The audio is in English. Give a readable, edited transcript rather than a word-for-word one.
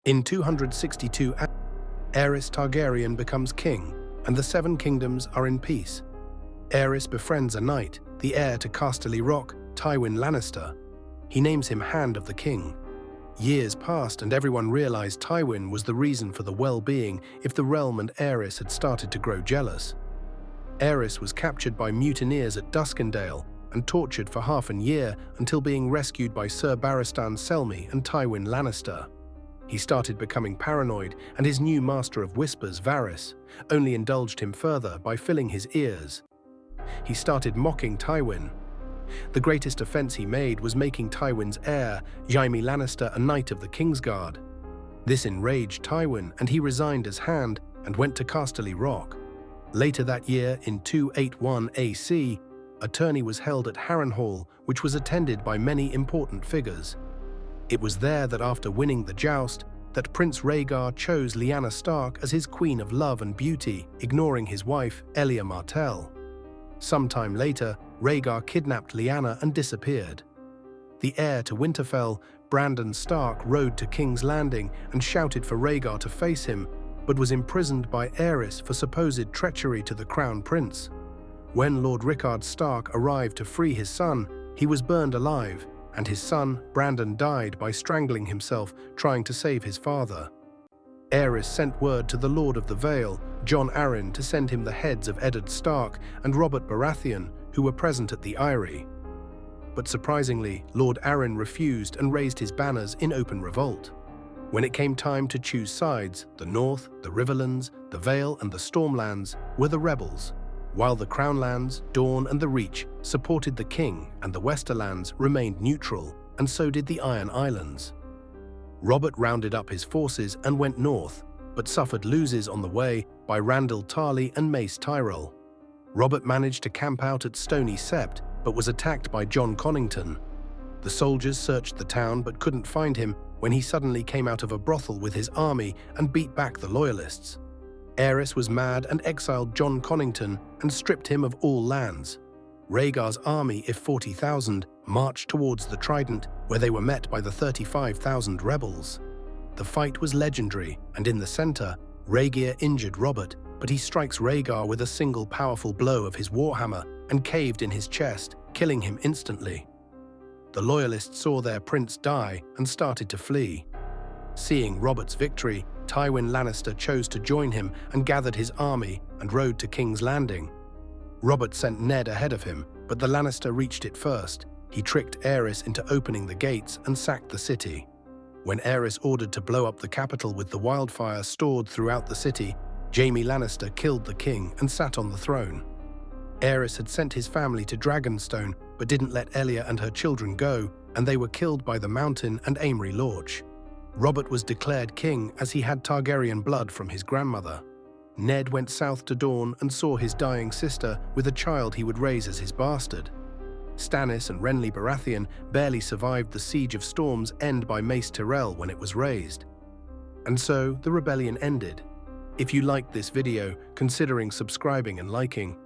In 262, Aerys Targaryen becomes king, and the Seven Kingdoms are in peace. Aerys befriends a knight, the heir to Casterly Rock, Tywin Lannister. He names him Hand of the King. Years passed and everyone realized Tywin was the reason for the well-being if the realm and Aerys had started to grow jealous. Aerys was captured by mutineers at Duskendale and tortured for half a year until being rescued by Ser Barristan Selmy and Tywin Lannister. He started becoming paranoid, and his new master of whispers, Varys, only indulged him further by filling his ears. He started mocking Tywin. The greatest offense he made was making Tywin's heir, Jaime Lannister, a knight of the Kingsguard. This enraged Tywin, and he resigned as Hand and went to Casterly Rock. Later that year, in 281 AC, a tourney was held at Harrenhal, which was attended by many important figures. It was there that after winning the joust, that Prince Rhaegar chose Lyanna Stark as his queen of love and beauty, ignoring his wife, Elia Martell. Sometime later, Rhaegar kidnapped Lyanna and disappeared. The heir to Winterfell, Brandon Stark, rode to King's Landing and shouted for Rhaegar to face him, but was imprisoned by Aerys for supposed treachery to the crown prince. When Lord Rickard Stark arrived to free his son, he was burned alive, and his son, Brandon, died by strangling himself trying to save his father. Aerys sent word to the Lord of the Vale, Jon Arryn, to send him the heads of Eddard Stark and Robert Baratheon, who were present at the Eyrie. But surprisingly, Lord Arryn refused and raised his banners in open revolt. When it came time to choose sides, the North, the Riverlands, the Vale and the Stormlands were the rebels, while the Crownlands, Dorne and the Reach supported the king, and the Westerlands remained neutral, and so did the Iron Islands. Robert rounded up his forces and went north, but suffered losses on the way by Randyll Tarly and Mace Tyrell. Robert managed to camp out at Stony Sept, but was attacked by Jon Connington. The soldiers searched the town but couldn't find him when he suddenly came out of a brothel with his army and beat back the Loyalists. Aerys was mad and exiled Jon Connington and stripped him of all lands. Rhaegar's army, if 40,000, marched towards the Trident, where they were met by the 35,000 rebels. The fight was legendary, and in the center, Rhaegar injured Robert, but he strikes Rhaegar with a single powerful blow of his warhammer and caved in his chest, killing him instantly. The Loyalists saw their prince die and started to flee. Seeing Robert's victory, Tywin Lannister chose to join him and gathered his army and rode to King's Landing. Robert sent Ned ahead of him, but the Lannister reached it first. He tricked Aerys into opening the gates and sacked the city. When Aerys ordered to blow up the capital with the wildfire stored throughout the city, Jaime Lannister killed the king and sat on the throne. Aerys had sent his family to Dragonstone, but didn't let Elia and her children go, and they were killed by the Mountain and Aemry Lorch. Robert was declared king as he had Targaryen blood from his grandmother. Ned went south to Dorne and saw his dying sister with a child he would raise as his bastard. Stannis and Renly Baratheon barely survived the Siege of Storm's end by Mace Tyrell when it was raised. And so the rebellion ended. If you liked this video, considering subscribing and liking.